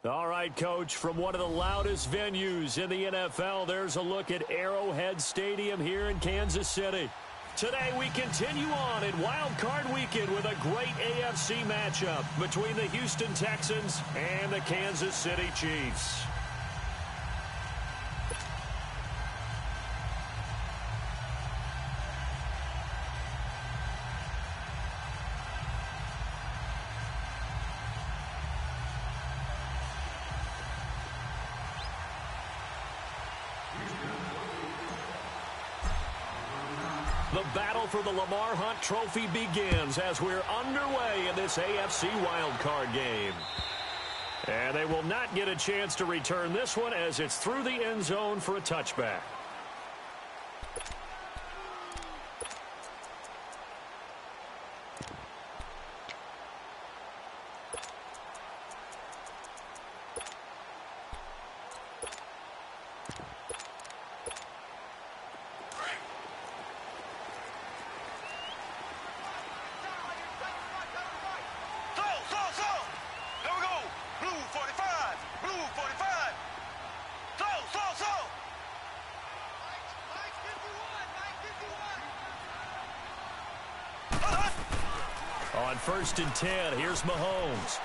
All right, Coach, from one of the loudest venues in the NFL, there's a look at Arrowhead Stadium here in Kansas City. Today, we continue on in Wild Card Weekend with a great AFC matchup between the Houston Texans and the Kansas City Chiefs. The battle for the Lamar Hunt Trophy begins as we're underway in this AFC wildcard game. And they will not get a chance to return this one as it's through the end zone for a touchback. On 1st and 10, here's Mahomes.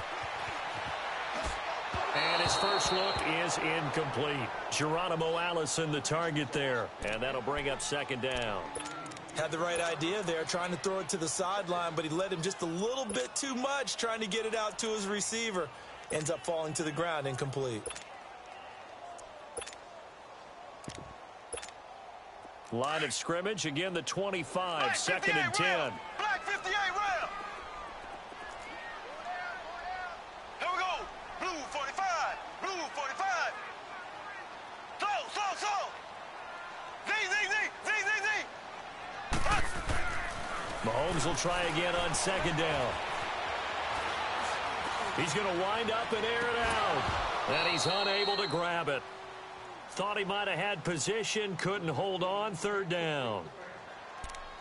And his first look is incomplete. Geronimo Allison the target there. And that'll bring up 2nd down. Had the right idea there, trying to throw it to the sideline, but he led him just a little bit too much, trying to get it out to his receiver. Ends up falling to the ground, incomplete. Line of scrimmage, again the 25, 2nd and 10. Black 58 round. Here we go. Blue 45. Blue 45. Slow. Z. Mahomes will try again on 2nd down. He's going to wind up and air it out. And he's unable to grab it. Thought he might have had position, couldn't hold on, 3rd down.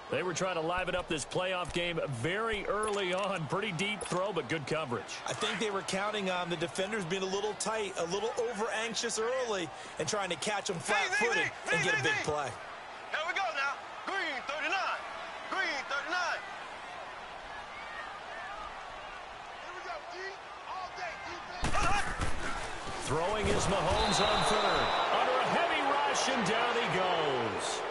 They were trying to liven up this playoff game very early on. Pretty deep throw, but good coverage. I think they were counting on the defenders being a little tight, a little over-anxious early, and trying to catch them flat-footed and get a big play. Here we go now. Green 39. Green 39. Here we go, D. All day, defense. Throwing is Mahomes on 3rd. Under a heavy rush, and down he goes.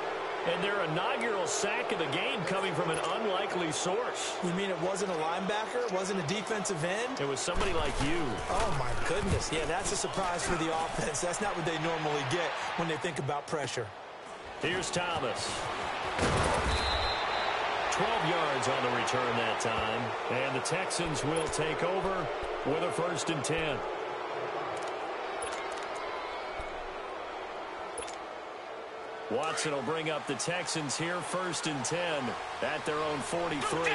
And their inaugural sack of the game coming from an unlikely source. You mean it wasn't a linebacker? It wasn't a defensive end? It was somebody like you. Oh, my goodness. Yeah, that's a surprise for the offense. That's not what they normally get when they think about pressure. Here's Thomas. 12 yards on the return that time. And the Texans will take over with a 1st and 10. Watson will bring up the Texans here, 1st and 10 at their own 43.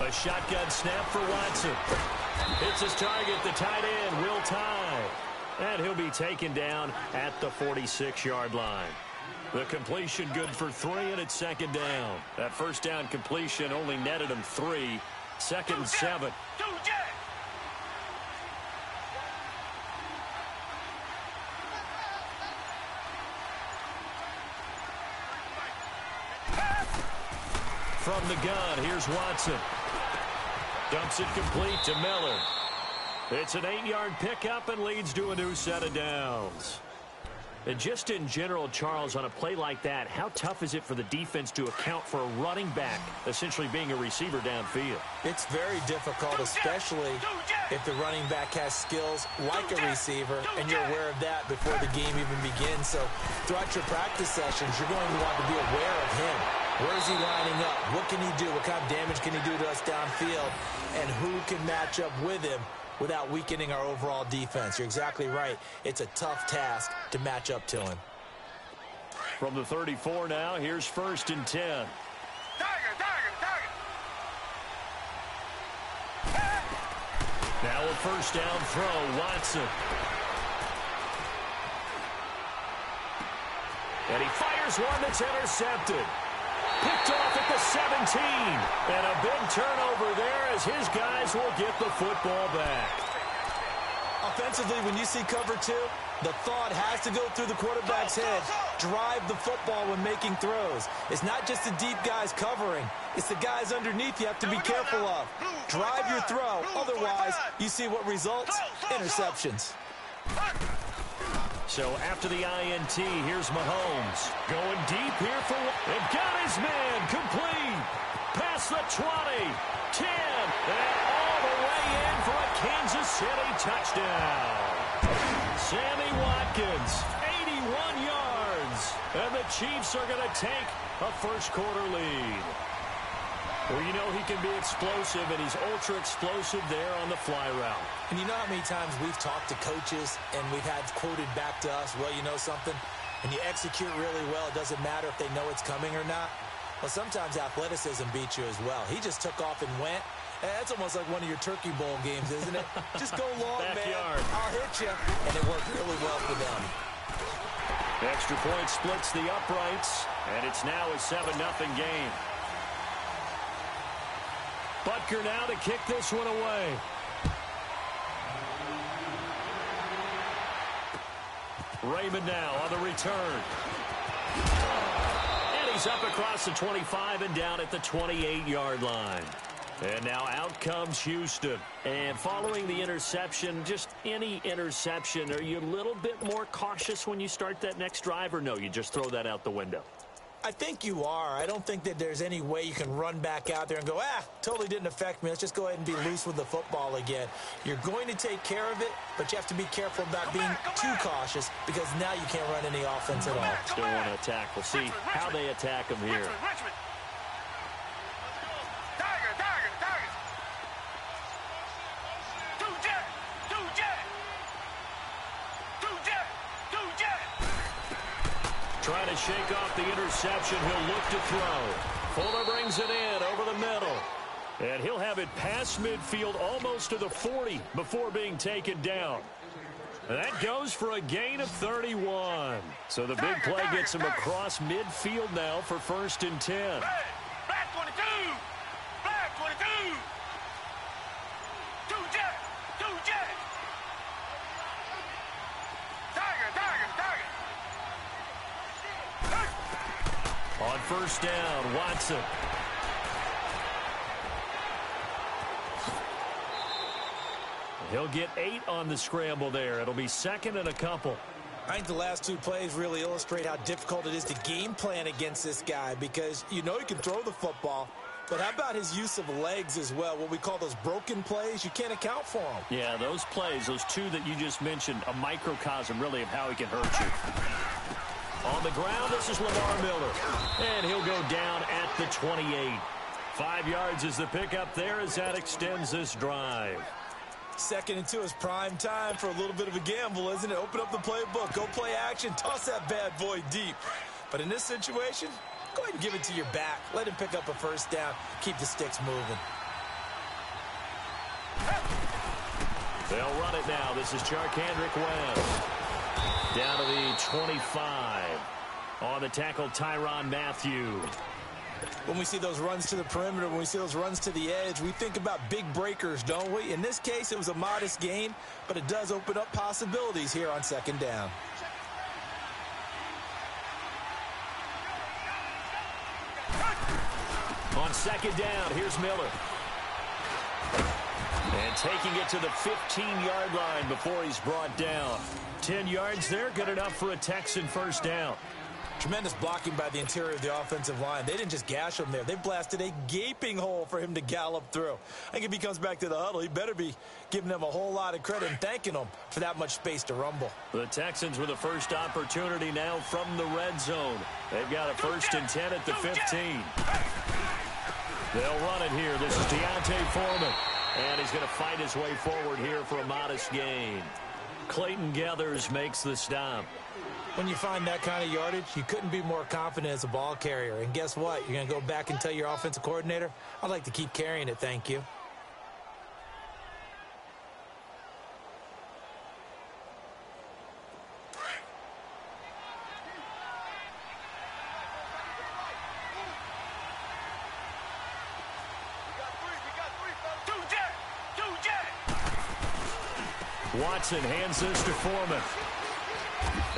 A shotgun snap for Watson. Hits his target, the tight end, Will Tye. And he'll be taken down at the 46-yard line. The completion good for 3, and it's 2nd down. That 1st down completion only netted him 3. 2nd and 7. From the gun, here's Watson. Dumps it complete to Miller. It's an 8-yard pickup and leads to a new set of downs. And just in general, Charles, on a play like that, how tough is it for the defense to account for a running back essentially being a receiver downfield? It's very difficult, especially if the running back has skills like a receiver, and you're aware of that before the game even begins. So throughout your practice sessions, you're going to want to be aware of him. Where is he lining up? What can he do? What kind of damage can he do to us downfield? And who can match up with him without weakening our overall defense? You're exactly right. It's a tough task to match up to him. From the 34 now, here's 1st and 10. Now a 1st down throw, Watson. And he fires one that's intercepted. Picked off at the 17. And a big turnover there as his guys will get the football back. Offensively, when you see cover two, the thought has to go through the quarterback's head. Drive the football when making throws. It's not just the deep guys covering. It's the guys underneath you have to be careful of. Drive your throw. Otherwise, you see what results? Interceptions. So after the INT, here's Mahomes. Going deep here for one. And got his man complete. Past the 20, 10, and all the way in for a Kansas City touchdown. Sammy Watkins, 81 yards. And the Chiefs are going to take a first-quarter lead. Well, you know he can be explosive, and he's ultra-explosive there on the fly route. And you know how many times we've talked to coaches and we've had quoted back to us, well, you know something? When you execute really well, it doesn't matter if they know it's coming or not. Well, sometimes athleticism beats you as well. He just took off and went. That's almost like one of your Turkey Bowl games, isn't it? Just go long, Backyard. man. I'll hit you. And it worked really well for them. Extra point splits the uprights, and it's now a 7-0 game. Butker now to kick this one away. Raymond now on the return. And he's up across the 25 and down at the 28-yard line. And now out comes Houston. And following the interception, just any interception, are you a little bit more cautious when you start that next drive, or no, you just throw that out the window? I think you are. I don't think that there's any way you can run back out there and go, totally didn't affect me. Let's just go ahead and be loose with the football again. You're going to take care of it, but you have to be careful about being too cautious because now you can't run any offense at all. Still want to attack. We'll see how they attack him here. Trying to shake off the interception. He'll look to throw. Fuller brings it in over the middle. And he'll have it past midfield almost to the 40 before being taken down. And that goes for a gain of 31. So the big play gets him across midfield now for 1st and 10. Black 22! Black 22! Two jet! Tiger! On 1st down, Watson. He'll get 8 on the scramble there. It'll be 2nd and a couple. I think the last 2 plays really illustrate how difficult it is to game plan against this guy because you know he can throw the football, but how about his use of legs as well? What we call those broken plays, you can't account for them. Yeah, those plays, those 2 that you just mentioned, a microcosm really of how he can hurt you. On the ground, this is Lamar Miller. And he'll go down at the 28. 5 yards is the pickup there as that extends this drive. 2nd and 2 is prime time for a little bit of a gamble, isn't it? Open up the playbook, go play action, toss that bad boy deep. But in this situation, go ahead and give it to your back. Let him pick up a 1st down. Keep the sticks moving. They'll run it now. This is Charkandrick Webb. Down to the 25. On the tackle, Tyrann Mathieu. When we see those runs to the perimeter, when we see those runs to the edge, we think about big breakers, don't we? In this case, it was a modest gain, but it does open up possibilities here on 2nd down. On 2nd down, here's Miller. And taking it to the 15-yard line before he's brought down. 10 yards there, good enough for a Texan 1st down. Tremendous blocking by the interior of the offensive line. They didn't just gash him there. They blasted a gaping hole for him to gallop through. I think if he comes back to the huddle, he better be giving them a whole lot of credit and thanking them for that much space to rumble. The Texans with the first opportunity now from the red zone. They've got a 1st and 10 at the 15. They'll run it here. This is Deontay Foreman. And he's going to fight his way forward here for a modest gain. Clayton Geathers makes the stop. When you find that kind of yardage, you couldn't be more confident as a ball carrier. And guess what? You're going to go back and tell your offensive coordinator, I'd like to keep carrying it, thank you. Watson hands this to Foreman.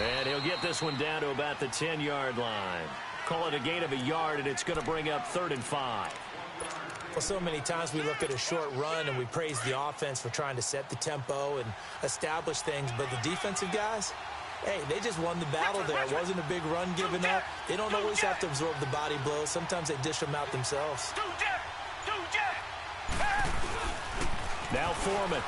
And he'll get this one down to about the 10-yard line. Call it a gain of a yard, and it's going to bring up 3rd and 5. Well, so many times we look at a short run and we praise the offense for trying to set the tempo and establish things, but the defensive guys, hey, they just won the battle there. It wasn't a big run given up. They don't always have to absorb the body blows. Sometimes they dish them out themselves. Now Foreman.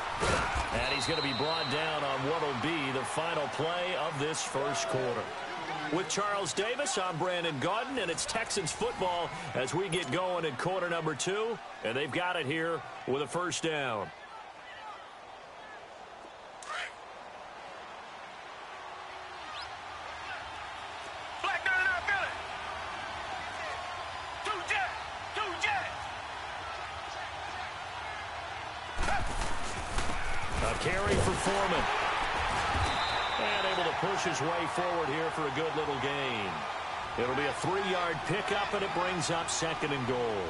And he's going to be brought down on what will be the final play of this first quarter. With Charles Davis, I'm Brandon Gaudin, and it's Texans football as we get going in quarter number 2. And they've got it here with a first down. A carry for Foreman. And able to push his way forward here for a good little gain. It'll be a 3-yard pickup, and it brings up 2nd and goal.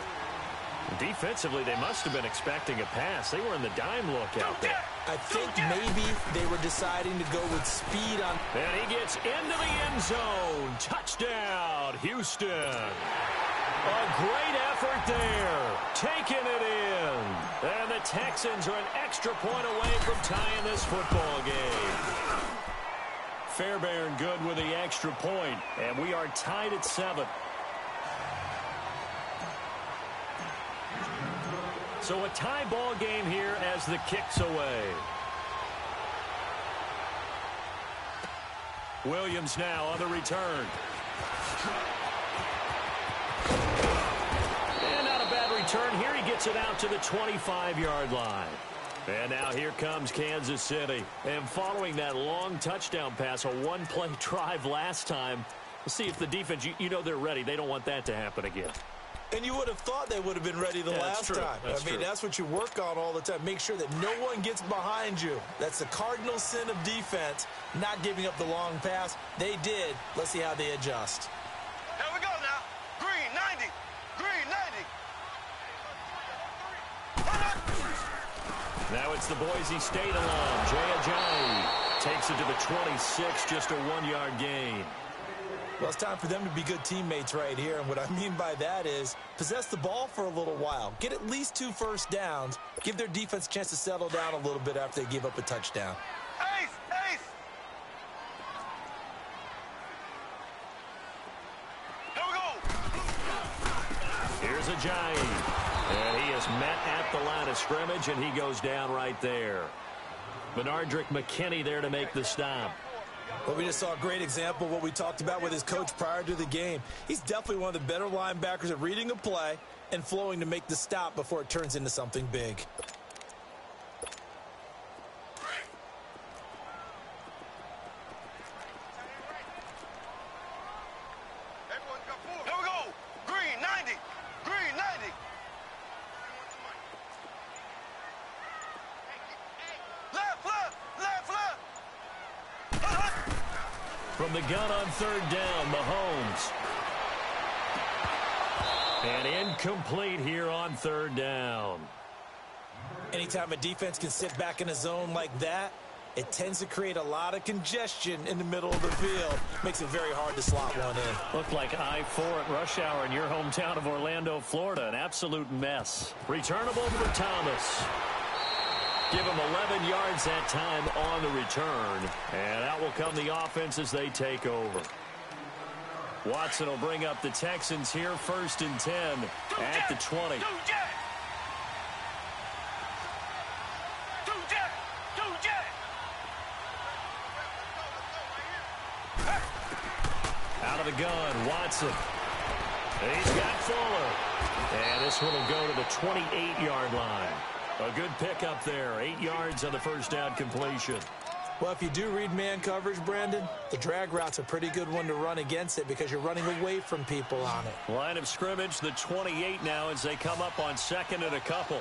Defensively, they must have been expecting a pass. They were in the dime look out there. I think maybe they were deciding to go with speed on. And he gets into the end zone. Touchdown, Houston. A great effort there. Taking it in. And the Texans are an extra point away from tying this football game. Fairbairn good with the extra point, and we are tied at 7. So a tie ball game here as the kick's away. Williams now on the return. And not a bad return here. He gets it out to the 25-yard line. And now here comes Kansas City. And following that long touchdown pass, a one-play drive last time, we'll see if the defense, you know they're ready. They don't want that to happen again. And you would have thought they would have been ready the last time. I mean, that's what you work on all the time. Make sure that no one gets behind you. That's the cardinal sin of defense, not giving up the long pass. They did. Let's see how they adjust. Here we go now. Green 90. Green 90. Now it's the Boise State alum, Jay Ajayi. Takes it to the 26, just a 1-yard gain. Well, it's time for them to be good teammates right here. And what I mean by that is possess the ball for a little while. Get at least 2 first downs. Give their defense a chance to settle down a little bit after they give up a touchdown. Ace, ace. Here we go. Here's Ajayi. And he is met at the line of scrimmage, and he goes down right there. Benardrick McKinney there to make the stop. Well, we just saw a great example of what we talked about with his coach prior to the game. He's definitely one of the better linebackers at reading a play and flowing to make the stop before it turns into something big. Here we go. Green 90. Green 90. Left, left, left, left. From the gun on 3rd down, Mahomes. And incomplete here on 3rd down. Anytime a defense can sit back in a zone like that, it tends to create a lot of congestion in the middle of the field. Makes it very hard to slot one in. Looked like I-4 at rush hour in your hometown of Orlando, Florida. An absolute mess. Returnable for Thomas. Give him 11 yards that time on the return. And out will come the offense as they take over. Watson will bring up the Texans here, 1st and 10 at the 20. Out of the gun, Watson. He's got Fuller. And this one will go to the 28-yard line. A good pickup there. 8 yards on the first down completion. Well, if you do read man coverage, Brandon, the drag route's a pretty good one to run against it because you're running away from people on it. Line of scrimmage, the 28 now as they come up on 2nd and a couple.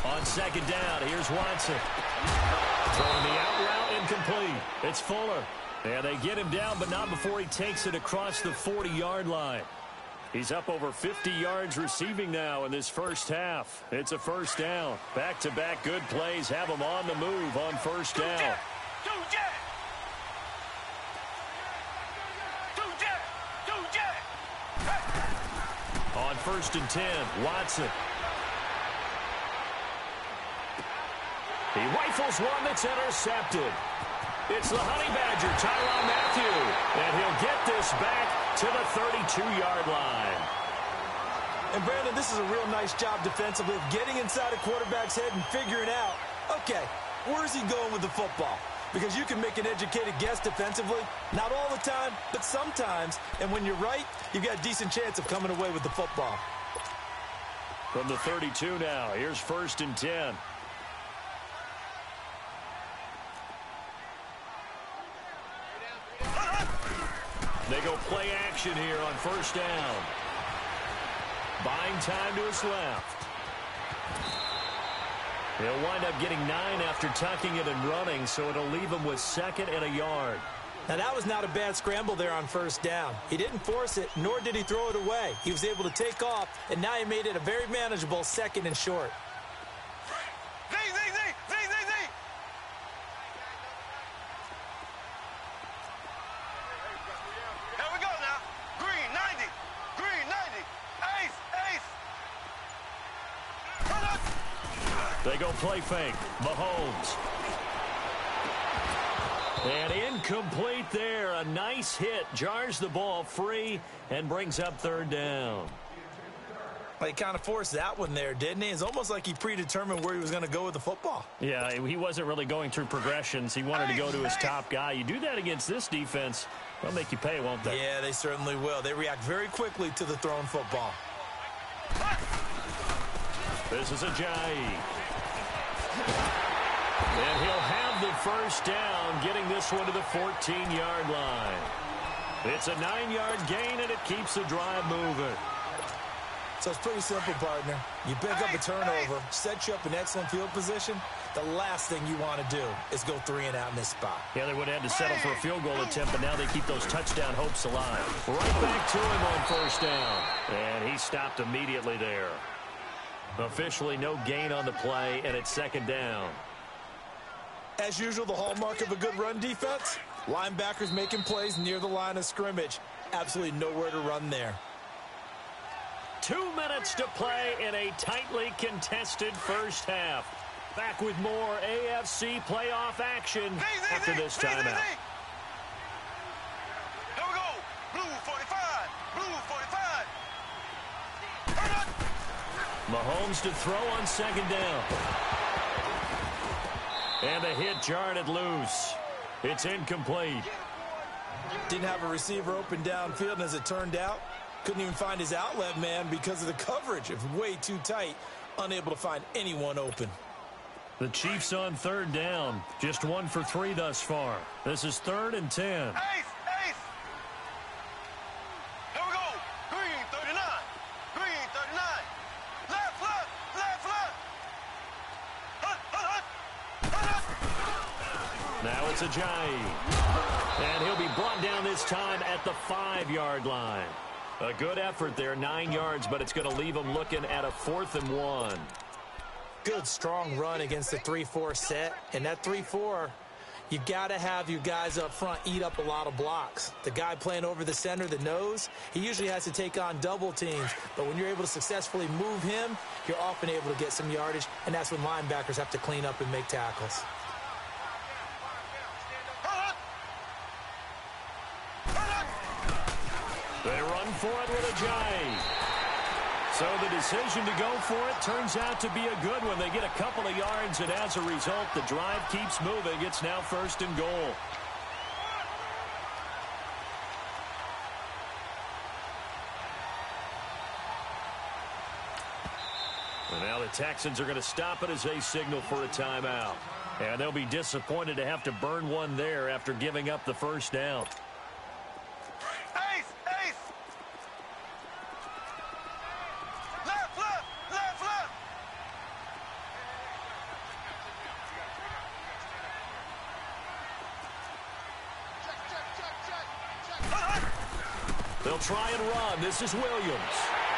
On 2nd down, here's Watson. Throwing the out route, incomplete. It's Fuller. And they get him down, but not before he takes it across the 40-yard line. He's up over 50 yards receiving now in this first half. It's a first down. Back-to-back good plays have him on the move on first down. On 1st and 10, Watson. He rifles one that's intercepted. It's the Honey Badger, Tyrann Mathieu, and he'll get this back to the 32-yard line. And, Brandon, this is a real nice job defensively of getting inside a quarterback's head and figuring out, okay, where's he going with the football? Because you can make an educated guess defensively, not all the time, but sometimes. And when you're right, you've got a decent chance of coming away with the football. From the 32 now, here's 1st and 10. They go play action here on 1st down. Buying time to his left. He'll wind up getting 9 after tucking it and running, so it'll leave him with 2nd and a yard. Now, that was not a bad scramble there on 1st down. He didn't force it, nor did he throw it away. He was able to take off, and now he made it a very manageable 2nd and short. They go play fake. Mahomes. And incomplete there. A nice hit. Jars the ball free and brings up 3rd down. Well, he kind of forced that one there, didn't he? It's almost like he predetermined where he was going to go with the football. Yeah, he wasn't really going through progressions. He wanted to go to his top guy. You do that against this defense, they'll make you pay, won't they? Yeah, they certainly will. They react very quickly to the thrown football. This is Ajayi. And he'll have the 1st down, getting this one to the 14-yard line. It's a 9-yard gain, and it keeps the drive moving. So it's pretty simple, partner. You pick up a turnover, set you up in excellent field position. The last thing you want to do is go 3 and out in this spot. Yeah, they would have had to settle for a field goal attempt, but now they keep those touchdown hopes alive. Right back to him on 1st down. And he stopped immediately there. Officially no gain on the play, and it's 2nd down. As usual, the hallmark of a good run defense, linebackers making plays near the line of scrimmage. Absolutely nowhere to run there. 2 minutes to play in a tightly contested first half. Back with more AFC playoff action after this timeout. Here we go. Blue 45. Blue 45. Mahomes to throw on 2nd down. And the hit jarred it loose. It's incomplete. Didn't have a receiver open downfield, and as it turned out, couldn't even find his outlet man because of the coverage. It was way too tight, unable to find anyone open. The Chiefs on 3rd down. Just 1 for 3 thus far. This is 3rd and 10. Ace. Here we go. Green 39. Green 39. Left. Now it's Ajayi. And he'll be brought down this time at the 5-yard line. A good effort there, 9 yards, but it's going to leave him looking at a 4th and 1. Good, strong run against the 3-4 set. And that 3-4, you got to have your guys up front eat up a lot of blocks. The guy playing over the center, the nose, he usually has to take on double teams. But when you're able to successfully move him, you're often able to get some yardage, and that's when linebackers have to clean up and make tackles. They run for it with Ajayi. So the decision to go for it turns out to be a good one. They get a couple of yards, and as a result, the drive keeps moving. It's now 1st and goal. And now the Texans are going to stop it as they signal for a timeout. And they'll be disappointed to have to burn one there after giving up the 1st down. They'll try and run. This is Williams.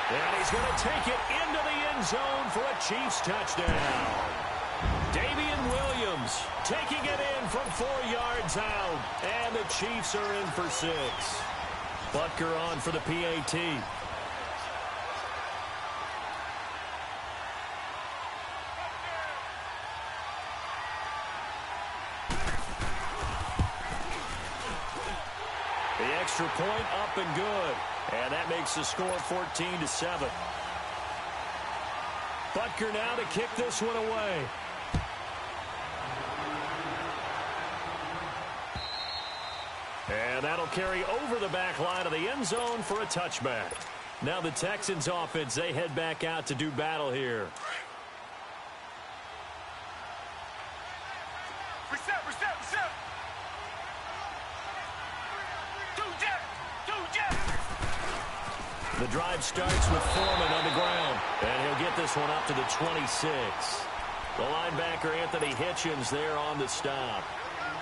And he's going to take it into the end zone for a Chiefs touchdown. Damian Williams taking it in from 4 yards out. And the Chiefs are in for 6. Butker on for the PAT. The extra point up and good. And that makes the score 14-7. Butker now to kick this one away. And that'll carry over the back line of the end zone for a touchback. Now the Texans offense, they head back out to do battle here. Reset. The drive starts with Foreman on the ground. And he'll get this one up to the 26. The linebacker, Anthony Hitchens, there on the stop.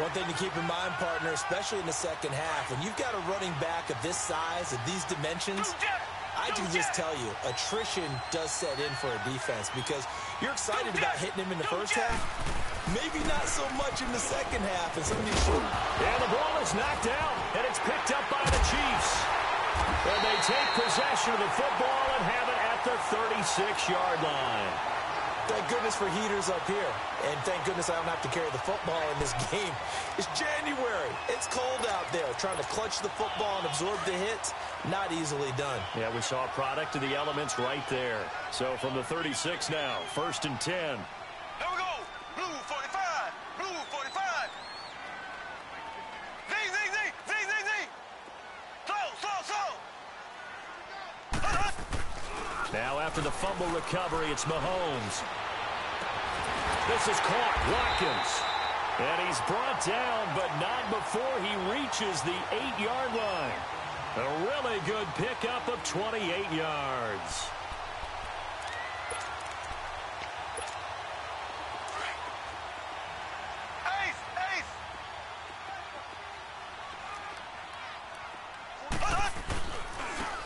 One thing to keep in mind, partner, especially in the second half, when you've got a running back of this size, of these dimensions, I can just tell you, attrition does set in for a defense because you're excited about hitting him in the first half. Maybe not so much in the second half, and some of these shoot. And the ball is knocked out, and it's picked up by the Chiefs. And they take possession of the football and have it at the 36-yard line. Thank goodness for heaters up here. And thank goodness I don't have to carry the football in this game. It's January. It's cold out there. Trying to clutch the football and absorb the hits, not easily done. Yeah, we saw a product of the elements right there. So from the 36 now, 1st and 10. Here we go. Blue 45. Blue 45. Z. Slow. Now after the fumble recovery, it's Mahomes. This is caught. Watkins. And he's brought down, but not before he reaches the 8-yard line. A really good pickup of 28 yards.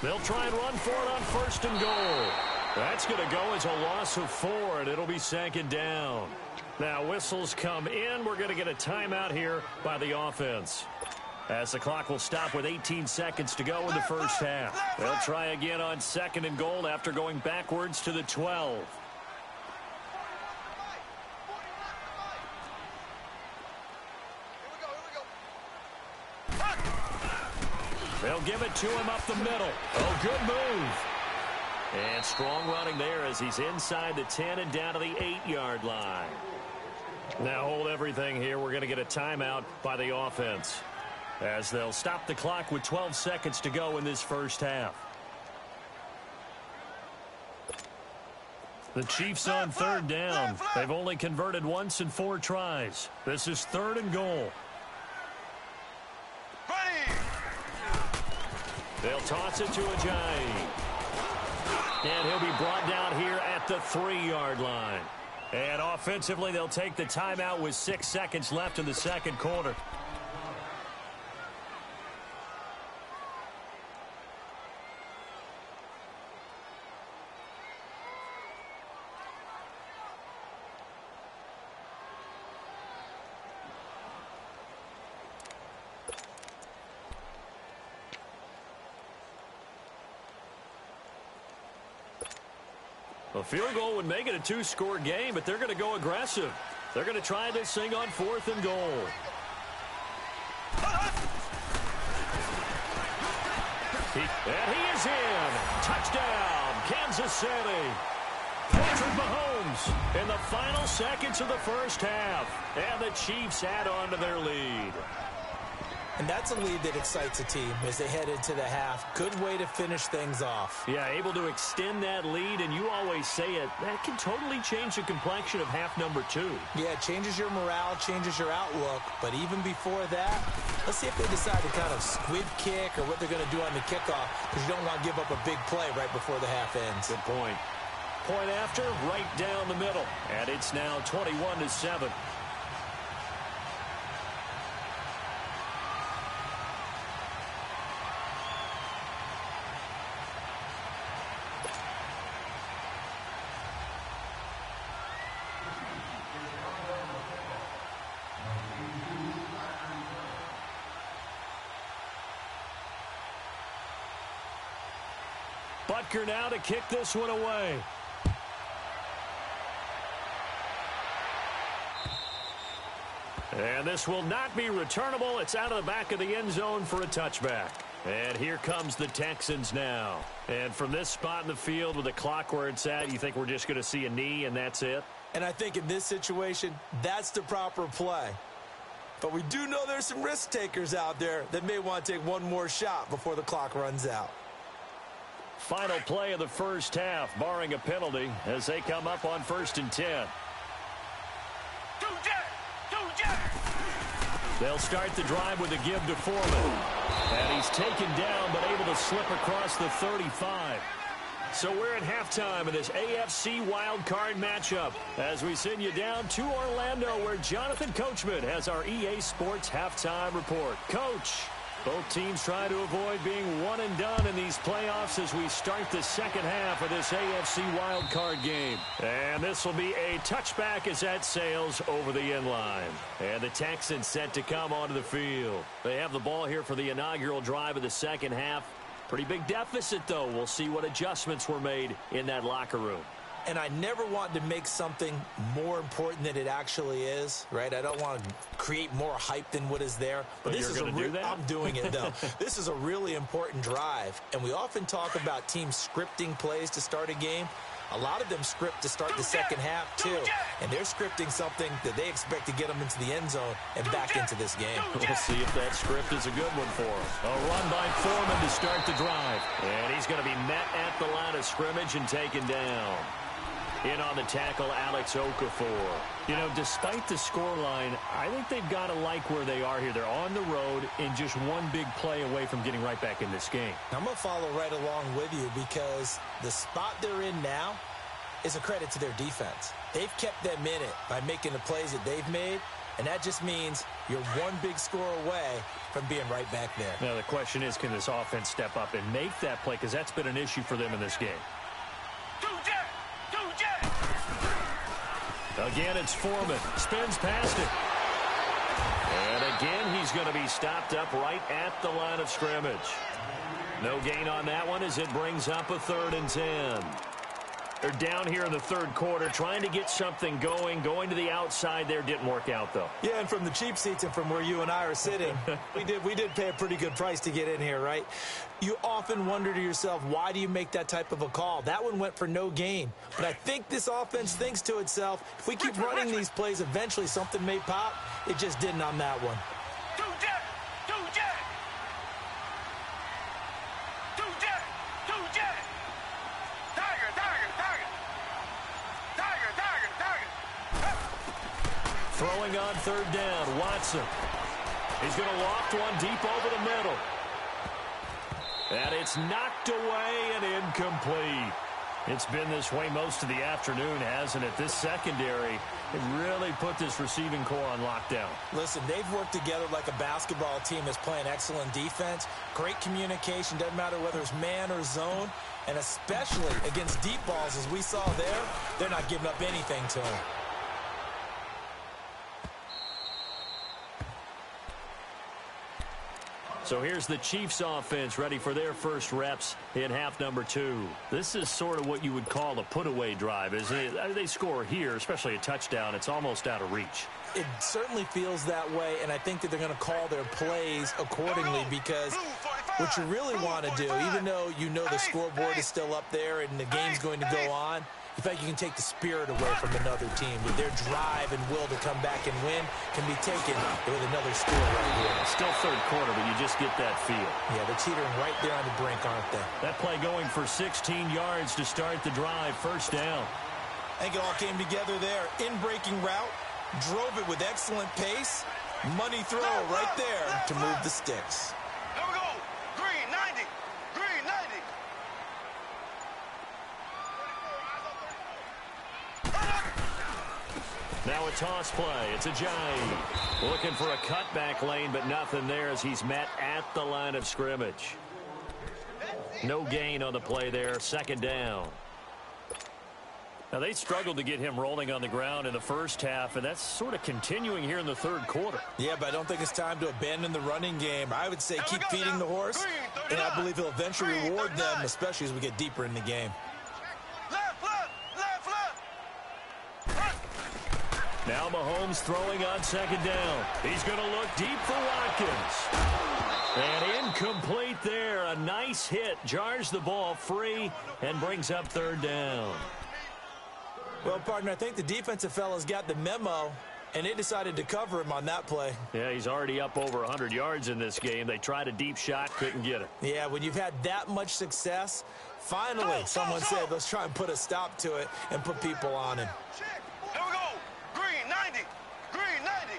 They'll try and run for it on 1st and goal. That's going to go as a loss of 4, and it'll be 2nd down. Now whistles come in. We're going to get a timeout here by the offense. As the clock will stop with 18 seconds to go in the first half. They'll try again on 2nd and goal after going backwards to the 12. They'll give it to him up the middle. Oh, good move. And strong running there as he's inside the 10 and down to the 8-yard line. Now hold everything here. We're going to get a timeout by the offense as they'll stop the clock with 12 seconds to go in this first half. The Chiefs on 3rd down. They've only converted once in 4 tries. This is 3rd and goal. They'll toss it to Ajayi. And he'll be brought down here at the 3-yard line. And offensively, they'll take the timeout with 6 seconds left in the second quarter. A field goal would make it a 2-score game, but they're going to go aggressive. They're going to try this thing on 4th and goal. And he is in. Touchdown, Kansas City. Patrick Mahomes in the final seconds of the first half. And the Chiefs add on to their lead. And that's a lead that excites a team as they head into the half. Good way to finish things off. Yeah, able to extend that lead, and you always say it, that can totally change the complexion of half number 2. Yeah, it changes your morale, changes your outlook. But even before that, let's see if they decide to kind of squib kick or what they're going to do on the kickoff, because you don't want to give up a big play right before the half ends. Good point. Point after, right down the middle. And it's now 21-7. Butker now to kick this one away. And this will not be returnable. It's out of the back of the end zone for a touchback. And here comes the Texans now. And from this spot in the field with the clock where it's at, you think we're just going to see a knee and that's it? And I think in this situation, that's the proper play. But we do know there's some risk takers out there that may want to take one more shot before the clock runs out. Final play of the first half, barring a penalty, as they come up on 1st and 10. They'll start the drive with a give to Foreman. And he's taken down, but able to slip across the 35. So we're at halftime in this AFC wildcard matchup as we send you down to Orlando, where Jonathan Coachman has our EA Sports halftime report. Coach, both teams try to avoid being one and done in these playoffs as we start the second half of this AFC wildcard game. And this will be a touchback as that sails over the end line. And the Texans set to come onto the field. They have the ball here for the inaugural drive of the second half. Pretty big deficit, though. We'll see what adjustments were made in that locker room. And I never want to make something more important than it actually is, right? I don't want to create more hype than what is there. But this is I'm doing it, though. This is a really important drive. And we often talk about teams scripting plays to start a game. A lot of them script to start the second half, too. And they're scripting something that they expect to get them into the end zone and back into this game. We'll see if that script is a good one for them. A run by Foreman to start the drive. And he's going to be met at the line of scrimmage and taken down. In on the tackle, Alex Okafor. You know, despite the scoreline, I think they've got to like where they are here. They're on the road and just one big play away from getting right back in this game. I'm going to follow right along with you because the spot they're in now is a credit to their defense. They've kept them in it by making the plays that they've made, and that just means you're one big score away from being right back there. Now, the question is, can this offense step up and make that play? Because that's been an issue for them in this game. Again, it's Foreman. Spins past it. And again, he's going to be stopped up right at the line of scrimmage. No gain on that one as it brings up a 3rd and 10. They're down here in the third quarter, trying to get something going to the outside there. Didn't work out, though. Yeah, and from the cheap seats and from where you and I are sitting, we did pay a pretty good price to get in here, right? You often wonder to yourself, why do you make that type of a call? That one went for no gain. But I think this offense thinks to itself, if we keep running these plays, eventually something may pop. It just didn't on that one. Throwing on 3rd down, Watson. He's going to loft one deep over the middle. And it's knocked away and incomplete. It's been this way most of the afternoon, hasn't it? This secondary, it really put this receiving core on lockdown. Listen, they've worked together like a basketball team that's playing excellent defense. Great communication, doesn't matter whether it's man or zone. And especially against deep balls, as we saw there, they're not giving up anything to them. So here's the Chiefs offense ready for their first reps in half number 2. This is sort of what you would call a put-away drive, isn't it? They score here, especially a touchdown. It's almost out of reach. It certainly feels that way, and I think that they're going to call their plays accordingly because what you really want to do, even though you know the scoreboard is still up there and the game's going to go on, you think you can take the spirit away from another team. With their drive and will to come back and win can be taken with another score right here. Still third quarter, but you just get that feel. Yeah, they're teetering right there on the brink, aren't they? That play going for 16 yards to start the drive. 1st down. I think it all came together there. In-breaking route, drove it with excellent pace. Money throw right there to move the sticks. Here we go. Green 90. Green 90. Now a toss play. It's Ajayi. Looking for a cutback lane, but nothing there as he's met at the line of scrimmage. No gain on the play there. 2nd down. Now, they struggled to get him rolling on the ground in the first half, and that's sort of continuing here in the third quarter. Yeah, but I don't think it's time to abandon the running game. I would say keep feeding the horse, and I believe he'll eventually reward them, especially as we get deeper in the game. Now Mahomes throwing on second down. He's going to look deep for Watkins. And incomplete there. A nice hit. Jars the ball free and brings up third down. Well, partner, I think the defensive fellas got the memo, and they decided to cover him on that play. Yeah, he's already up over 100 yards in this game. They tried a deep shot, couldn't get it. Yeah, when you've had that much success, finally someone said, let's try and put a stop to it and put people on him. Here we go. Green 90. Green 90.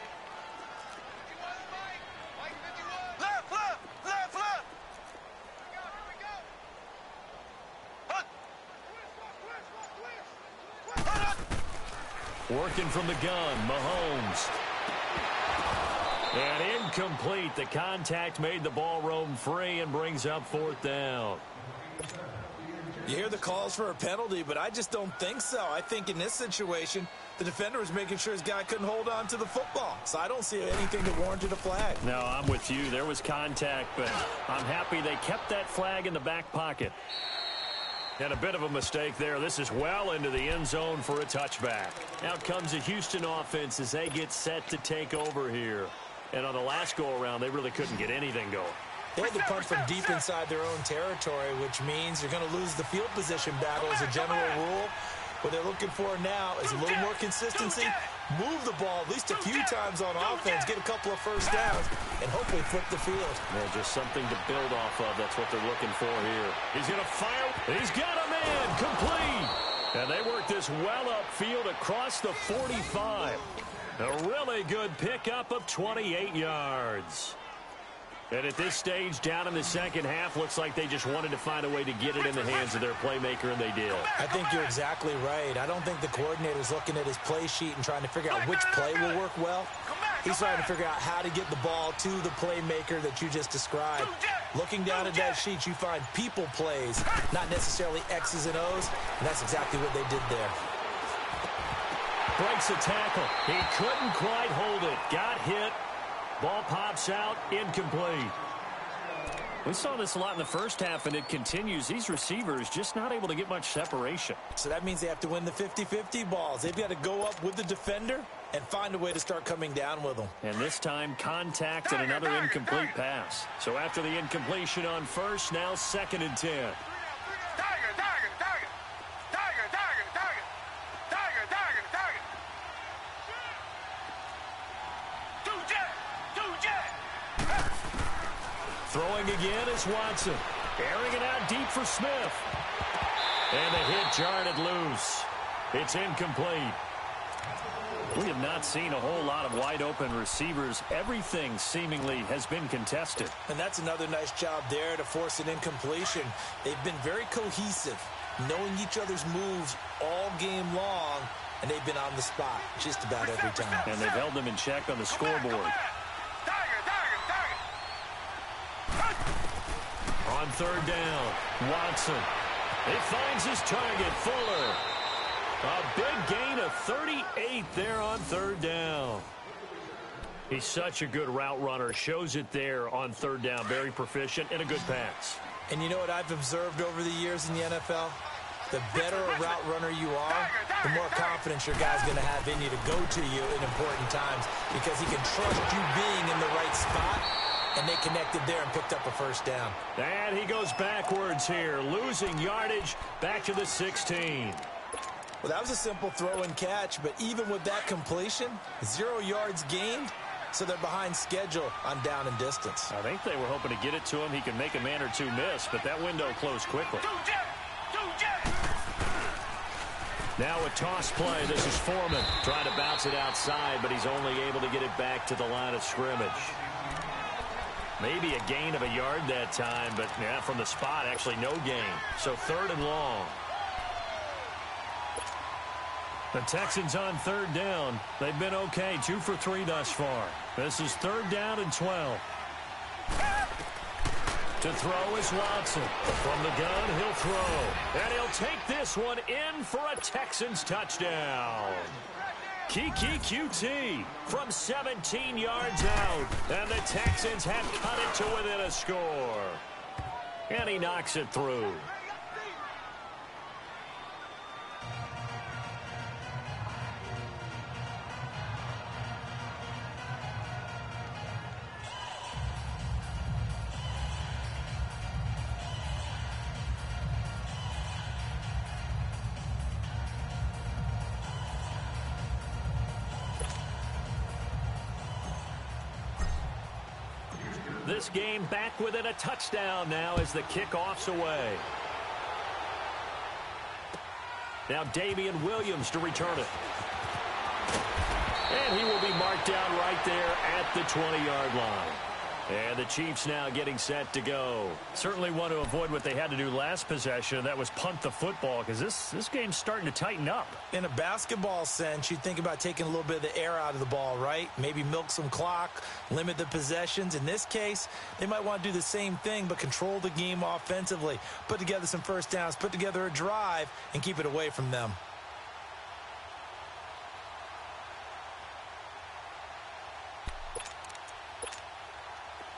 Left, left, left, left. Working from the gun, Mahomes. And incomplete. The contact made the ball roam free and brings up fourth down. You hear the calls for a penalty, but I just don't think so. I think in this situation, the defender was making sure his guy couldn't hold on to the football. So I don't see anything that warranted a flag. No, I'm with you. There was contact, but I'm happy they kept that flag in the back pocket. And a bit of a mistake there. This is well into the end zone for a touchback. Out comes the Houston offense as they get set to take over here. And on the last go-around, they really couldn't get anything going. They had to punt from deep inside their own territory, which means you're going to lose the field position battle as a general rule. What they're looking for now is a little more consistency, move the ball at least a few times on offense, get a couple of first downs, and hopefully flip the field. Well, just something to build off of. That's what they're looking for here. He's going to fire. He's got a man complete. And they work this well upfield across the 45. A really good pickup of 28 yards. And at this stage, down in the second half, looks like they just wanted to find a way to get it in the hands of their playmaker, and they did. I think you're exactly right. I don't think the coordinator's looking at his play sheet and trying to figure out which play will work well. He's trying to figure out how to get the ball to the playmaker that you just described. Looking down at that sheet, you find people plays, not necessarily X's and O's, and that's exactly what they did there. Breaks a tackle. He couldn't quite hold it. Got hit. Ball pops out, incomplete. We saw this a lot in the first half, and it continues. These receivers just not able to get much separation. So that means they have to win the 50-50 balls. They've got to go up with the defender and find a way to start coming down with them. And this time, contact and another incomplete pass. So after the incompletion on first, now 2nd and 10. Throwing again is Watson. Airing it out deep for Smith. And the hit jarred it loose. It's incomplete. We have not seen a whole lot of wide-open receivers. Everything seemingly has been contested. And that's another nice job there to force an incompletion. They've been very cohesive, knowing each other's moves all game long, and they've been on the spot just about every time. And they've held them in check on the scoreboard. On third down, Watson. He finds his target, Fuller. A big gain of 38 there on third down. He's such a good route runner. Shows it there on third down. Very proficient and a good pass. And you know what I've observed over the years in the NFL? The better a route runner you are, the more confidence your guy's going to have in you to go to you in important times because he can trust you being in the right spot. And they connected there and picked up a first down. And he goes backwards here, losing yardage back to the 16. Well, that was a simple throw and catch, but even with that completion, 0 yards gained, so they're behind schedule on down and distance. I think they were hoping to get it to him. He could make a man or two miss, but that window closed quickly. Now a toss play. This is Foreman trying to bounce it outside, but he's only able to get it back to the line of scrimmage. Maybe a gain of a yard that time, but yeah, from the spot, actually no gain. So 3rd and long. The Texans on third down. They've been okay, 2 for 3 thus far. This is 3rd down and 12. To throw is Watson. From the gun, he'll throw. And he'll take this one in for a Texans touchdown. Kiki QT from 17 yards out. And the Texans have cut it to within a score. And he knocks it through. This game back within a touchdown now as the kickoff's away. Now Damian Williams to return it. And he will be marked down right there at the 20-yard line. And the Chiefs now getting set to go. Certainly want to avoid what they had to do last possession. That was punt the football, because this game's starting to tighten up. In a basketball sense, you think about taking a little bit of the air out of the ball, right? Maybe milk some clock, limit the possessions. In this case, they might want to do the same thing, but control the game offensively. Put together some first downs, put together a drive, and keep it away from them.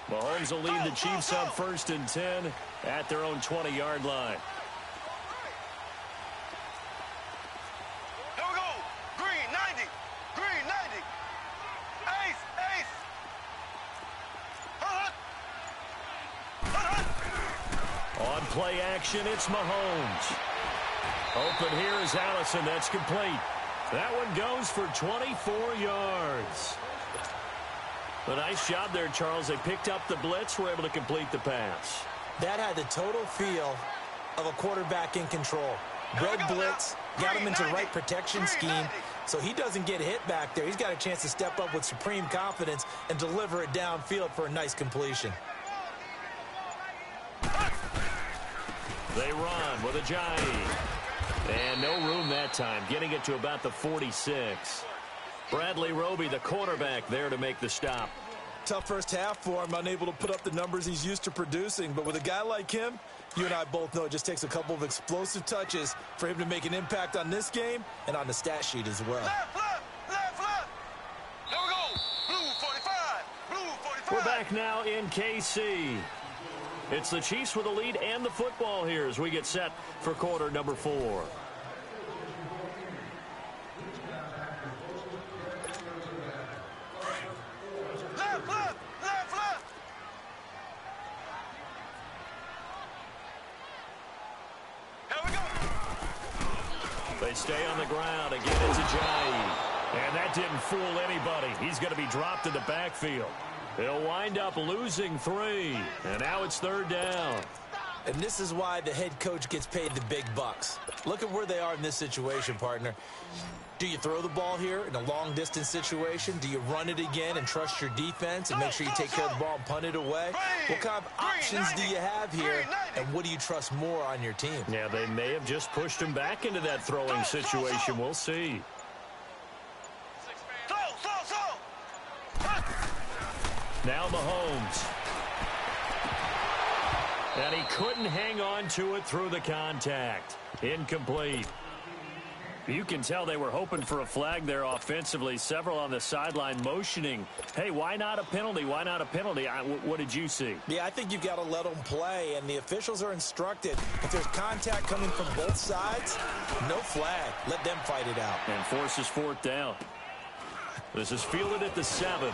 Mahomes will lead the Chiefs up 1st and 10 at their own 20-yard line. Here we go. Green 90. Green 90. Ace. Ace. On play action, it's Mahomes. Open here is Allison. That's complete. That one goes for 24 yards. A nice job there, Charles. They picked up the blitz, were able to complete the pass. That had the total feel of a quarterback in control. Red blitz, got him into the right protection scheme, so he doesn't get hit back there. He's got a chance to step up with supreme confidence and deliver it downfield for a nice completion. They run with Ajayi. And no room that time, getting it to about the 46. Bradley Roby, the quarterback, there to make the stop. Tough first half for him, unable to put up the numbers he's used to producing. But with a guy like him, you and I both know it just takes a couple of explosive touches for him to make an impact on this game and on the stat sheet as well. Left, left, left, left. Here we go. Blue 45. Blue 45. We're back now in KC. It's the Chiefs with the lead and the football here as we get set for quarter number 4. They stay on the ground. Again, it's Ajayi. And that didn't fool anybody. He's going to be dropped in the backfield. They'll wind up losing 3. And now it's 3rd down. And this is why the head coach gets paid the big bucks. Look at where they are in this situation, partner. Do you throw the ball here in a long-distance situation? Do you run it again and trust your defense and make sure you take care of the ball and punt it away? What kind of options do you have here, and what do you trust more on your team? Yeah, they may have just pushed him back into that throwing situation. We'll see. Now Mahomes. And he couldn't hang on to it through the contact. Incomplete. You can tell they were hoping for a flag there offensively. Several on the sideline motioning. Hey, why not a penalty? Why not a penalty? What did you see? Yeah, I think you've got to let them play, and the officials are instructed. If there's contact coming from both sides, no flag. Let them fight it out. And forces 4th down. This is fielded at the 7.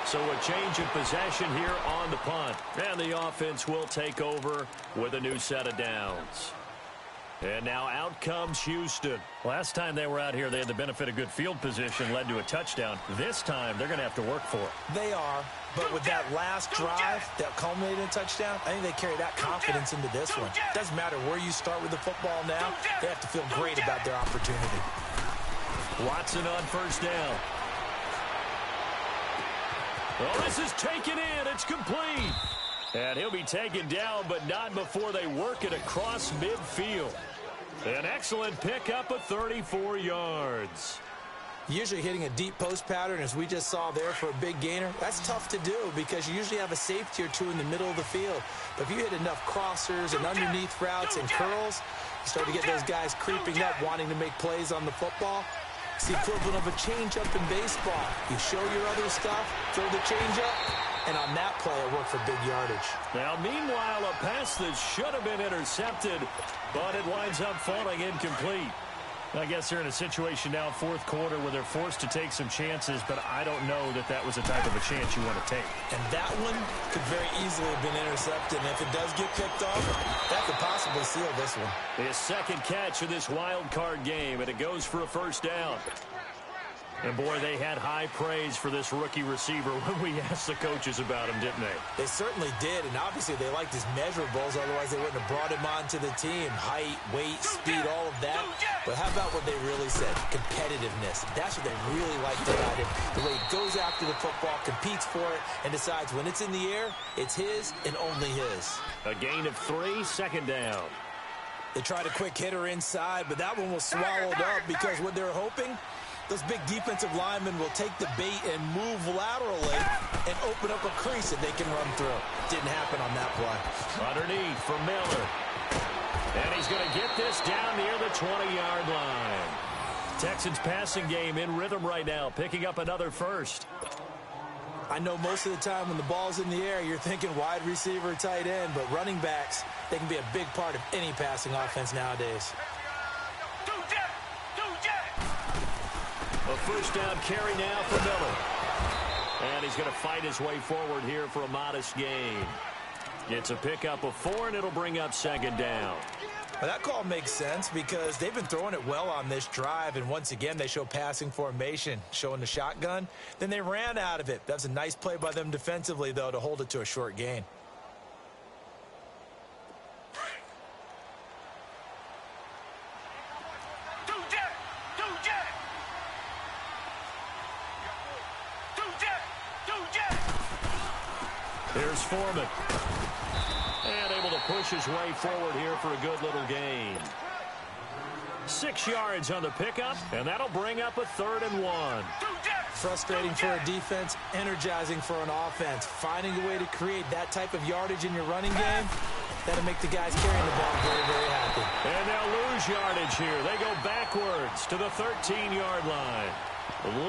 So a change of possession here on the punt. And the offense will take over with a new set of downs. And now out comes Houston. Last time they were out here, they had the benefit of good field position, led to a touchdown. This time, they're going to have to work for it. They are, but with that last drive that culminated in a touchdown, I think they carry that confidence into this one. Doesn't matter where you start with the football now, they have to feel great about their opportunity. Watson on 1st down. Well, this is taken in. It's complete. And he'll be taken down, but not before they work it across midfield. An excellent pickup of 34 yards. Usually hitting a deep post pattern, as we just saw there for a big gainer, that's tough to do because you usually have a safety or two in the middle of the field. But if you hit enough crossers and underneath routes and curls, you start to get those guys creeping up, wanting to make plays on the football. It's the equivalent of a changeup in baseball. You show your other stuff, throw the changeup, and on that play, it worked for big yardage. Now, meanwhile, a pass that should have been intercepted, but it winds up falling incomplete. I guess they're in a situation now, fourth quarter, where they're forced to take some chances, but I don't know that that was the type of a chance you want to take. And that one could very easily have been intercepted, and if it does get picked off, that could possibly seal this one. His second catch of this wild card game, and it goes for a first down. And, boy, they had high praise for this rookie receiver when we asked the coaches about him, didn't they? They certainly did, and obviously they liked his measurables. Otherwise, they wouldn't have brought him onto the team. Height, weight, speed, all of that. But how about what they really said? Competitiveness. That's what they really liked about him. The way he goes after the football, competes for it, and decides when it's in the air, it's his and only his. A gain of 3, second down. They tried a quick hitter inside, but that one was swallowed up because what they're hoping, those big defensive linemen will take the bait and move laterally and open up a crease that they can run through. Didn't happen on that play. Underneath for Miller. And he's going to get this down near the 20-yard line. Texans passing game in rhythm right now, picking up another first. I know most of the time when the ball's in the air, you're thinking wide receiver, tight end, but running backs, they can be a big part of any passing offense nowadays. A first down carry now for Miller. And he's going to fight his way forward here for a modest gain. It's a pickup of 4, and it'll bring up second down. Well, that call makes sense because they've been throwing it well on this drive, and once again, they show passing formation, showing the shotgun. Then they ran out of it. That was a nice play by them defensively, though, to hold it to a short gain. Here's Foreman. And able to push his way forward here for a good little gain. 6 yards on the pickup, and that'll bring up a 3rd and 1. Frustrating for a defense, energizing for an offense. Finding a way to create that type of yardage in your running game, that'll make the guys carrying the ball very, very happy. And they'll lose yardage here. They go backwards to the 13-yard line.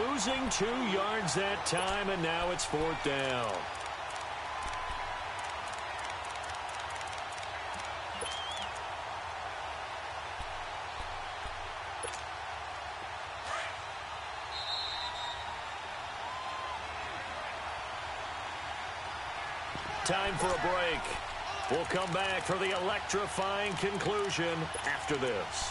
Losing 2 yards that time, and now it's 4th down. Time for a break. We'll come back for the electrifying conclusion after this.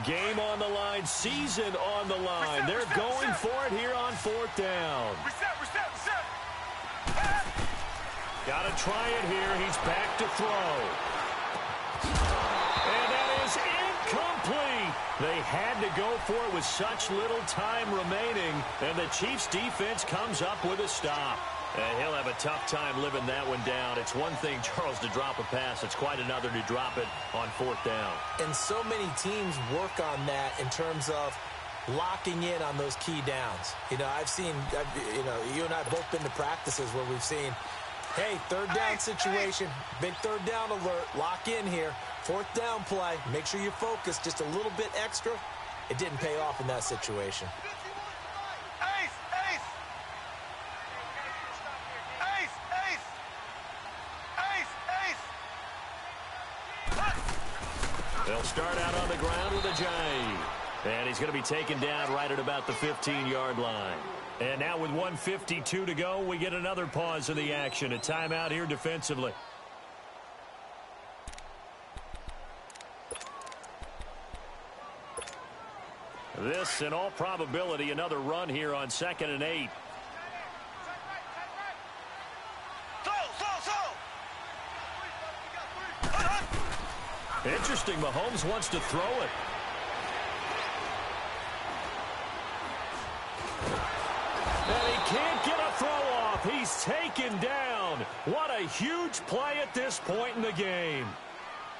Game on the line, season on the line. They're going for it here on 4th down. Got to try it here. He's back to throw. And that is incomplete. They had to go for it with such little time remaining. And the Chiefs' defense comes up with a stop. And he'll have a tough time living that one down. It's one thing, Charles, to drop a pass. It's quite another to drop it on 4th down. And so many teams work on that in terms of locking in on those key downs. You know, you and I have both been to practices where we've seen, hey, 3rd down situation, big 3rd down alert, lock in here, 4th down play, make sure you focus just a little bit extra. It didn't pay off in that situation. They'll start out on the ground with a jive. And he's going to be taken down right at about the 15-yard line. And now with 1:52 to go, we get another pause in the action. A timeout here defensively. This, in all probability, another run here on 2nd and 8. Interesting, Mahomes wants to throw it. And can't get a throw off. He's taken down. What a huge play at this point in the game.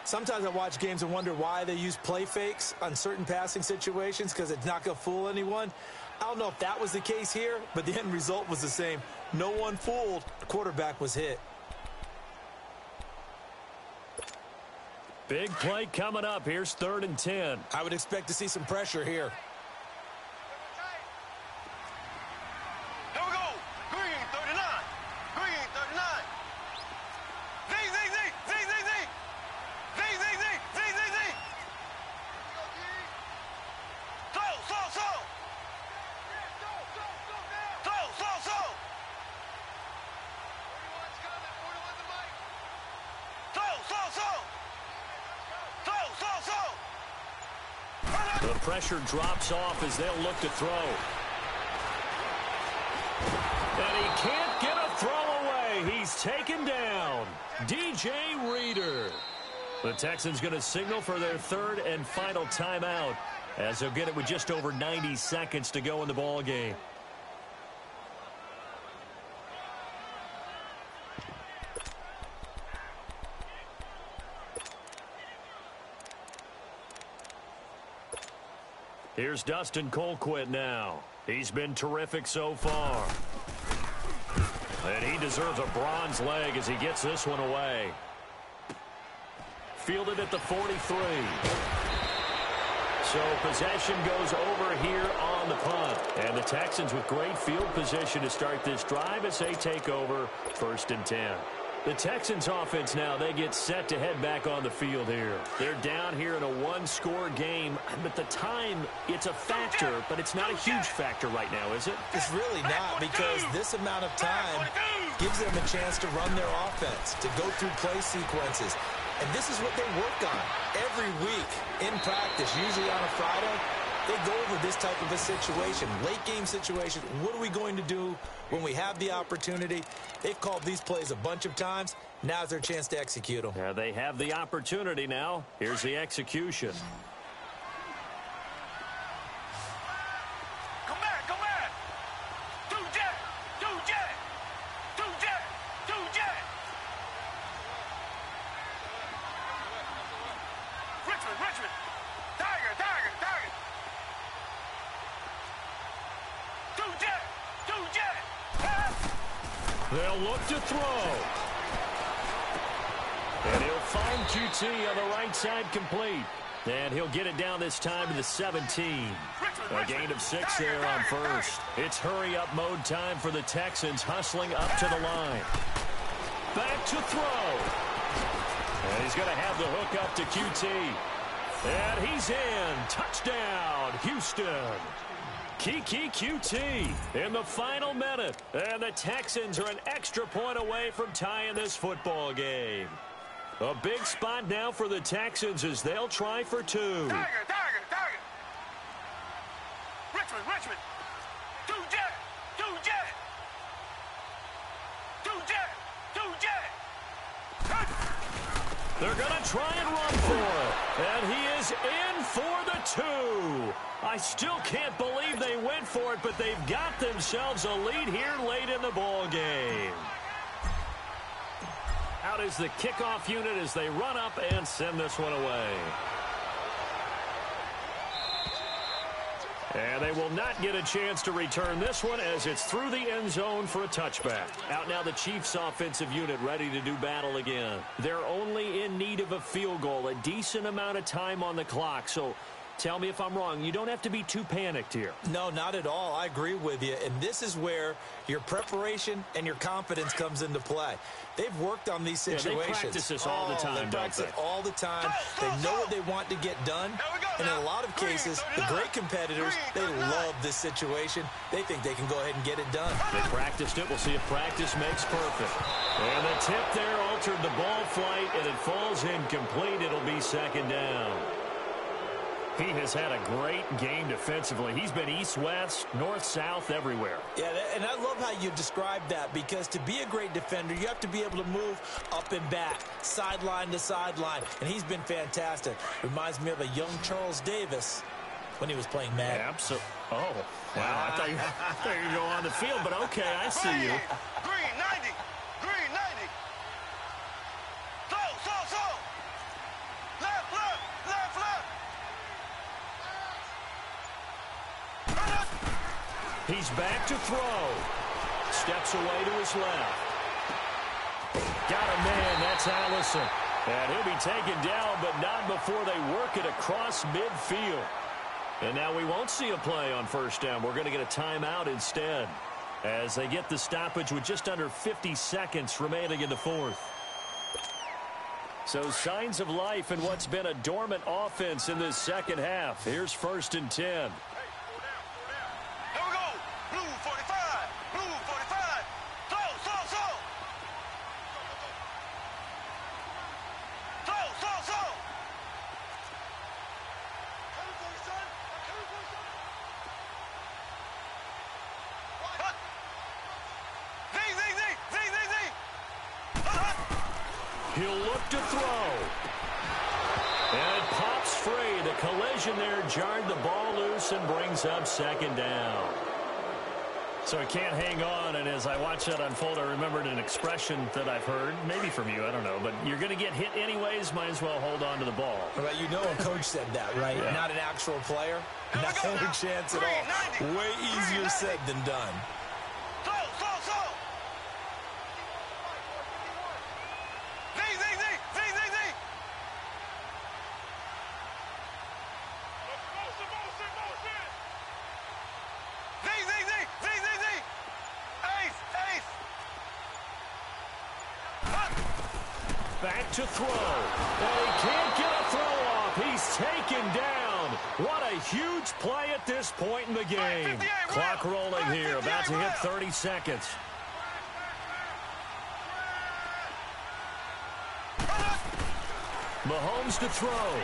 Sometimes I watch games and wonder why they use play fakes on certain passing situations because it's not going to fool anyone. I don't know if that was the case here, but the end result was the same. No one fooled. The quarterback was hit. Big play coming up. Here's 3rd and 10. I would expect to see some pressure here. Here we go. Green 39. Green 39. Z, Z, Z, Z, Z, Z. Z, Z, Z, Z, Z, Z. Slow, slow, slow. Slow, slow, slow. 41's coming. 41's the mic. Slow, slow, slow. Slow, slow, slow. The pressure drops off as they'll look to throw. And he can't get a throw away. He's taken down. DJ Reader. The Texans going to signal for their 3rd and final timeout as they'll get it with just over 90 seconds to go in the ball game. Here's Dustin Colquitt now. He's been terrific so far. And he deserves a bronze leg as he gets this one away. Fielded at the 43. So possession goes over here on the punt. And the Texans with great field position to start this drive as they take over 1st and 10. The Texans offense now, they get set to head back on the field here. They're down here in a one-score game, but the time, it's a factor, but it's not a huge factor right now, is it? It's really not, because this amount of time gives them a chance to run their offense, to go through play sequences. And this is what they work on every week in practice, usually on a Friday. They go over this type of a situation, late game situation. What are we going to do when we have the opportunity? They've called these plays a bunch of times. Now's their chance to execute them. Yeah, they have the opportunity now. Here's the execution. Come back, come back. Two jet, two jet, two jet, two jet. Richmond, Richmond. Tiger, Tiger, Tiger. Two jet, two jet. They'll look to throw. And he'll find QT on the right side complete. And he'll get it down this time to the 17. A gain of 6 there on 1st. It's hurry-up mode time for the Texans, hustling up to the line. Back to throw. And he's going to have the hook up to QT. And he's in. Touchdown, Houston. Kiki QT in the final minute. And the Texans are an extra point away from tying this football game. A big spot now for the Texans as they'll try for 2. Tiger, Tiger, Tiger. Richmond, Richmond. Two jet, two jet. Two jet, two jet. They're going to try and run for it. And he is in for the 2. I still can't believe they went for it, but they've got themselves a lead here late in the ball game. Out is the kickoff unit as they run up and send this one away. And they will not get a chance to return this one as it's through the end zone for a touchback. Out now the Chiefs offensive unit ready to do battle again. They're only in need of a field goal, a decent amount of time on the clock. So tell me if I'm wrong. You don't have to be too panicked here. No, not at all. I agree with you. And this is where your preparation and your confidence comes into play. They've worked on these situations. They practice this all the time, They practice it all the time. They know what they want to get done. And in a lot of cases, the great competitors, they love this situation. They think they can go ahead and get it done. They practiced it. We'll see if practice makes perfect. And the tip there altered the ball flight, and it falls incomplete. It'll be 2nd down. He has had a great game defensively. He's been east-west, north-south, everywhere. Yeah, and I love how you describe that, because to be a great defender, you have to be able to move up and back, sideline to sideline, and he's been fantastic. Reminds me of a young Charles Davis when he was playing Madden. Oh, wow. I thought you were going to go on the field, but okay, I see you. Green 90. Green 90. So. Left. He's back to throw. Steps away to his left. Got a man. That's Allison. And he'll be taken down, but not before they work it across midfield. And now we won't see a play on first down. We're going to get a timeout instead as they get the stoppage with just under 50 seconds remaining in the fourth. So signs of life in what's been a dormant offense in this second half. Here's 1st and 10. Here we go. Blue 45. Blue 45. Throw. He'll look to throw. And it pops free. The collision there jarred the ball loose and brings up 2nd down. So he can't hang on, and as I watch that unfold, I remembered an expression that I've heard, maybe from you, I don't know, but you're going to get hit anyways, might as well hold on to the ball. Well, you know a coach said that, right? Yeah. Not an actual player. No chance at all. Way easier said than done. Throw. Back to throw. And he can't get a throw off. He's taken down. What a huge play at this point in the game. Clock rolling here. About to hit 30 seconds. Mahomes to throw.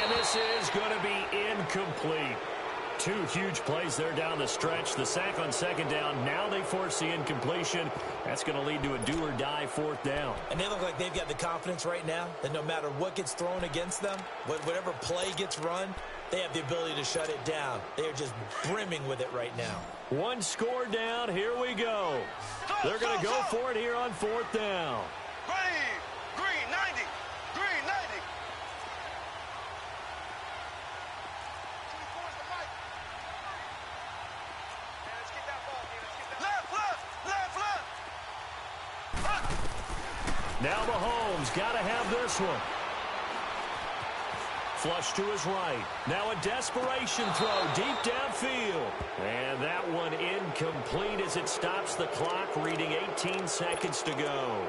And this is going to be incomplete. 2 huge plays there down the stretch. The sack on 2nd down. Now they force the incompletion. That's going to lead to a do-or-die 4th down. And they look like they've got the confidence right now that no matter what gets thrown against them, whatever play gets run, they have the ability to shut it down. They are just brimming with it right now. 1 score down. Here we go. They're going to go for it here on 4th down. Green 90. Green 90. Now Mahomes got to have this one. Flush to his right. Now a desperation throw deep downfield. And that one incomplete as it stops the clock, reading 18 seconds to go.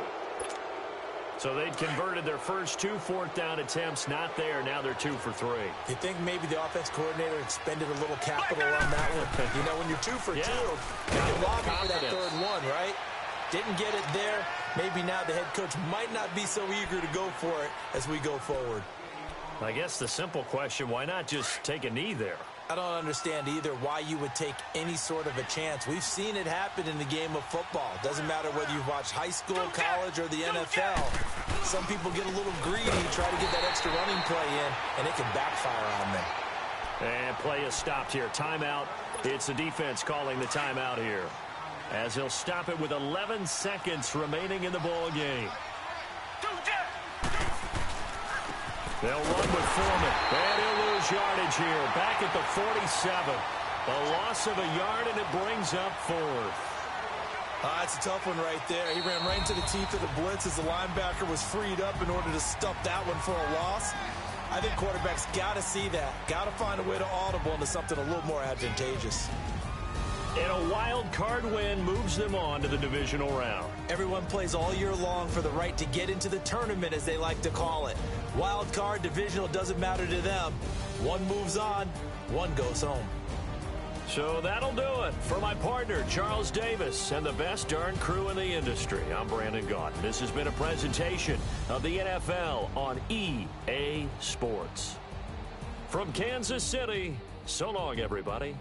So they'd converted their first 2 4th down attempts. Not there. Now they're 2 for 3. You think maybe the offense coordinator expended a little capital on that one? You know, when you're 2 for 2, you can lobby for that 3rd one, right? Didn't get it there. Maybe now the head coach might not be so eager to go for it as we go forward. I guess the simple question, why not just take a knee there? I don't understand either why you would take any sort of a chance. We've seen it happen in the game of football. Doesn't matter whether you've watched high school, college, or the NFL. Some people get a little greedy, try to get that extra running play in, and it can backfire on them. And play is stopped here. Timeout. It's the defense calling the timeout here, as he'll stop it with 11 seconds remaining in the ball game. They'll run with Foreman, and he'll lose yardage here. Back at the 47. A loss of a yard, and it brings up 4th. That's a tough one right there. He ran right into the teeth of the blitz as the linebacker was freed up in order to stuff that one for a loss. I think quarterbacks got to see that. Got to find a way to audible into something a little more advantageous. And a wild card win moves them on to the divisional round. Everyone plays all year long for the right to get into the tournament, as they like to call it. Wild card, divisional, doesn't matter to them. One moves on, one goes home. So that'll do it. For my partner, Charles Davis, and the best darn crew in the industry, I'm Brandon Gaudin. This has been a presentation of the NFL on EA Sports. From Kansas City, so long, everybody.